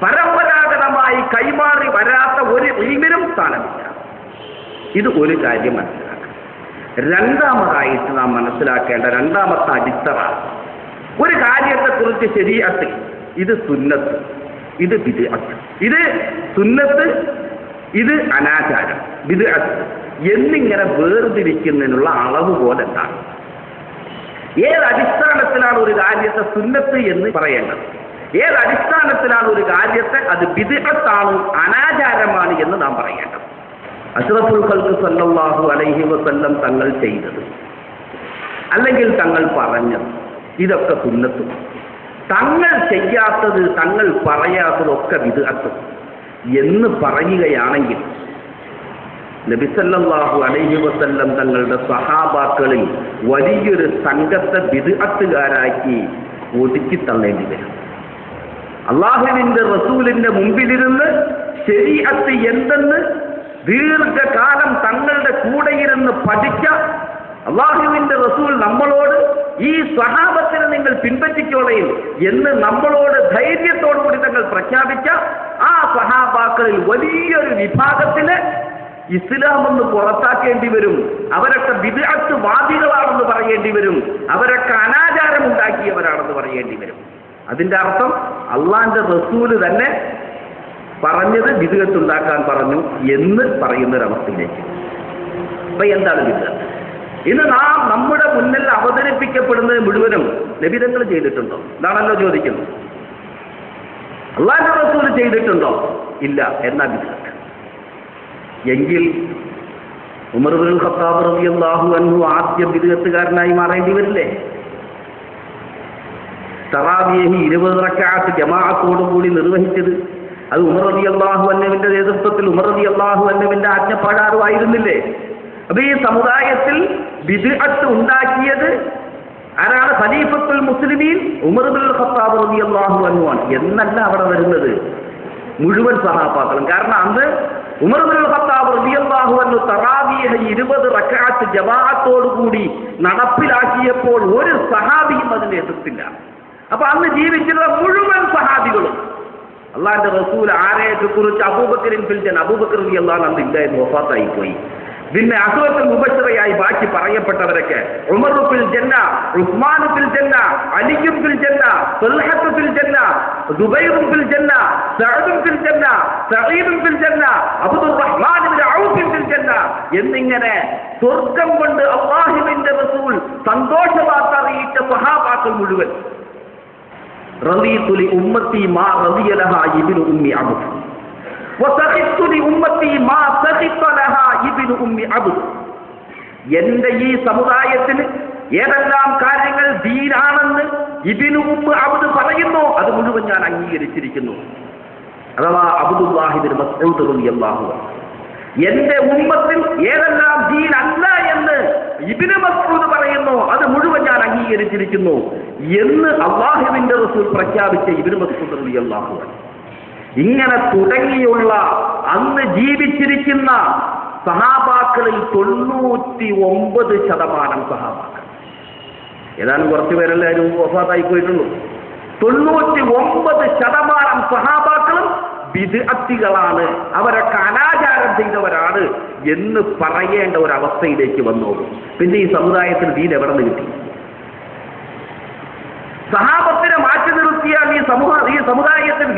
പരമ്പരാഗതമായി കൈമാറി വരാത്ത ഒരു ഇൽമിനും സ്ഥാനമില്ല. ഇത് ഒരു കാര്യം മനസ്സിലാക്കുക. രണ്ടാമതായിട്ട് നാം മനസ്സിലാക്കേണ്ട രണ്ടാമത്തെ അടിത്തറ, ഒരു കാര്യത്തെക്കുറിച്ച് ശരീഅത്ത്, ഇത് സുന്നത്ത്, ഇത് ബിദ്അത്ത്, ഇത് സുന്നത്ത്, ഇത് അനാചാരം, ബിദ്അത്ത് എന്നിങ്ങനെ വേർതിരിക്കുന്നതിനുള്ള അളവ് പോലെ എന്താണ്? ഏത് അടിസ്ഥാനത്തിലാണ് ഒരു കാര്യത്തെ സുന്നത്ത് എന്ന് പറയേണ്ടത്? ഏത് അടിസ്ഥാനത്തിലാണ് ഒരു കാര്യത്തെ അത് ബിദ്അത്താണ്, അനാചാരമാണ് എന്ന് നാം പറയേണ്ടത്? അഷ്റഫുൽ ഖൽഖ് സല്ലല്ലാഹു അലൈഹി വസല്ലം തങ്ങൾ ചെയ്തത് അല്ലെങ്കിൽ തങ്ങൾ പറഞ്ഞത് ഇതൊക്കെ സുന്നത്തും, തങ്ങൾ ചെയ്യാത്തത് തങ്ങൾ പറയാത്തതൊക്കെ ബിദ്അത്ത് എന്ന് പറയുകയാണെങ്കിൽ നബി സല്ലല്ലാഹു അലൈഹി വസല്ലം തങ്ങളുടെ സഹാബാക്കളിൽ വലിയൊരു സംഘത്തെ ബിദ്അത്തുകാരാക്കി ഒതുക്കി തള്ളേണ്ടി വരും. അള്ളാഹുവിന്റെ റസൂലിന്റെ മുമ്പിലിരുന്ന് ശരീഅത്ത് എന്തെന്ന് ദീർഘകാലം തങ്ങളുടെ കൂടെയിരുന്ന് പഠിച്ച അള്ളാഹുവിന്റെ റസൂൽ നമ്മളോട് ഈ സ്വഹാബത്തിനെ നിങ്ങൾ പിൻപറ്റിക്കോളയും എന്ന് നമ്മളോട് ധൈര്യത്തോടുകൂടി തങ്ങൾ പ്രഖ്യാപിച്ച ആ സ്വഹാബാക്കളിൽ വലിയൊരു വിഭാഗത്തിന് ഇസ്ലാമെന്ന് പുറത്താക്കേണ്ടി വരും. അവരൊക്കെ ബിദ്അത്ത് വാദികളാണെന്ന് പറയേണ്ടി വരും. അവരൊക്കെ അനാചാരം ഉണ്ടാക്കിയവരാണെന്ന് പറയേണ്ടി വരും. അതിന്റെ അർത്ഥം അള്ളാന്റെ റസൂല് തന്നെ പറഞ്ഞത് ബിദ്അത്ത് ഉണ്ടാക്കാൻ പറഞ്ഞു എന്ന് പറയുന്നൊരവസ്ഥയിലേക്ക്. അപ്പൊ എന്താണ് ബിദ്അത്ത്? ഇന്ന് നാം നമ്മുടെ മുന്നിൽ അവതരിപ്പിക്കപ്പെടുന്നത് മുഴുവനും നബിതങ്ങൾ ചെയ്തിട്ടുണ്ടോ? ഇതാണല്ലോ ചോദിക്കുന്നത്. അള്ളാന്റെ റസൂല് ചെയ്തിട്ടുണ്ടോ? ഇല്ല. എന്നാ ബിദ്അത്ത്? എങ്കിൽ ഉമർ ഇബ്നുൽ ഖത്താബ് റളിയല്ലാഹു അൻഹു ആദ്യ ബിദ്അത്തുകാരനായി മാറേണ്ടി വരില്ലേ? തറാവീഹ് 20 റക്അത്ത് ജമാഅത്തോടുകൂടി നിർവഹിച്ചത് അത് ഉമർ റളിയല്ലാഹു അൻഹുവിന്റെ നേതൃത്വത്തിൽ ഉമർ റളിയല്ലാഹു അൻഹുവിന്റെ ആജ്ഞപ്രകാരമായിരുന്നില്ലേ? അപ്പൊ ഈ സമുദായത്തിൽ ബിദ്അത്ത് ഉണ്ടാക്കിയത് ആരാണ്? ഖലീഫത്തുൽ മുസ്ലിമീൻ ഉമർ ഇബ്നുൽ ഖത്താബ് റളിയല്ലാഹു അൻഹു ആണ് എന്നല്ല അവിടെ വരുന്നത് മുഴുവൻ സഹാബാക്കളും. കാരണം അന്ന് ഉമർ ഇബ്നുൽ ഖത്താബ് റളിയല്ലാഹു അൻഹു തറാവീഹ് 20 റക്അത്ത് ജമാഅത്തോടുകൂടി നടപ്പിലാക്കിയപ്പോൾ ഒരു സഹാബിയും അതിനെ എതിർത്തില്ല. അപ്പൊ അന്ന് ജീവിച്ചിരുന്ന മുഴുവൻ സഹാബികളും അള്ളാന്റെ റസൂൽ ആരെയൊക്കെ കുറിച്ച് അബൂബക്കറിൻ ഫിൽ ജന്ന, അബൂബക്കർ റളിയല്ലാഹു അൻഹു ഇല്ലായിരുന്നു, വഫാത്തായി പോയി. പിന്നെ അസുഖത്തിൽ മുബശ്ശിറയായി ബാക്കി പറയപ്പെട്ടവരൊക്കെ ഉമർ ഫിൽ ജന്ന, ഉസ്മാൻ ഫിൽ ജന്ന, അലി ഫിൽ ജന്ന, തൽഹ ഫിൽ ജന്ന, സുബൈർ ഫിൽ ജന്ന, സഅദ് ഫിൽ ജന്ന, സഈദ് ഫിൽ ജന്ന, അബ്ദുറഹ്മാൻ ഇബ്നു ഔഫ് ഫിൽ ജന്ന എന്നിങ്ങനെ സ്വർഗ്ഗം കൊണ്ട് അല്ലാഹുവിന്റെ റസൂൽ സന്തോഷവാർത്ത അറിയിച്ച സ്വഹാബാക്കൾ മുഴുവൻ റളിതു ലി ഉമ്മത്തി മാ റളിയ ലഹാ ഇബ്നു ഉമ്മി അബ്ദ് വസഖിത്തു ലി ഉമ്മത്തി മാ സഖിത്ത ലഹാ ഇബ്നു ഉമ്മി അബ്ദ്. എന്റെ ഈ സമുദായത്തിന് ഏതെല്ലാം കാര്യങ്ങൾ ദീനാണെന്ന് ഇബ്നു ഉമ്മി അബ്ദ് പറയുന്നു അത് മുഴുവൻ ഞാൻ അംഗീകരിച്ചിരിക്കുന്നു. അഥവാ അബ്ദുല്ലാഹി ഇബ്നു മസ്ഊദ് റളിയല്ലാഹു അൻഹു. എന്റെ ഉമ്മത്തിൽ ഏതെല്ലാം ദീൻ അല്ല എന്ന് ഇബ്നു മസ്ഊദ് പറയുന്നു അത് മുഴുവൻ ഞാൻ അംഗീകരിച്ചിരിക്കുന്നു എന്ന് അല്ലാഹുവിന്റെ റസൂൽ പ്രഖ്യാപിച്ച ഇബ്നു മസ്ഊദ് റളിയല്ലാഹു അൻഹു. ഇങ്ങനെ തുടങ്ങിയുള്ള അന്ന് ജീവിച്ചിരിക്കുന്ന സഹാബാക്കളിൽ 99% സഹാബാക്കൾ, ഏതാനും കുറച്ചു പേരെല്ലാവരും വഫാത്തായി പോയിട്ടുള്ളൂ. 99% സഹാബാക്കളും ബിദ്അത്തികളാണ്, അവരൊക്കെ അനാചാരം ചെയ്തവരാണ് എന്ന് പറയേണ്ട ഒരവസ്ഥയിലേക്ക് വന്നോളൂ. പിന്നെ ഈ സമുദായത്തിന് ദീൻ എവിടെ നിന്ന് കിട്ടി? സഹാബത്തിനെ മാറ്റി നിർത്തിയാൽ ഈ സമുദായത്തിന്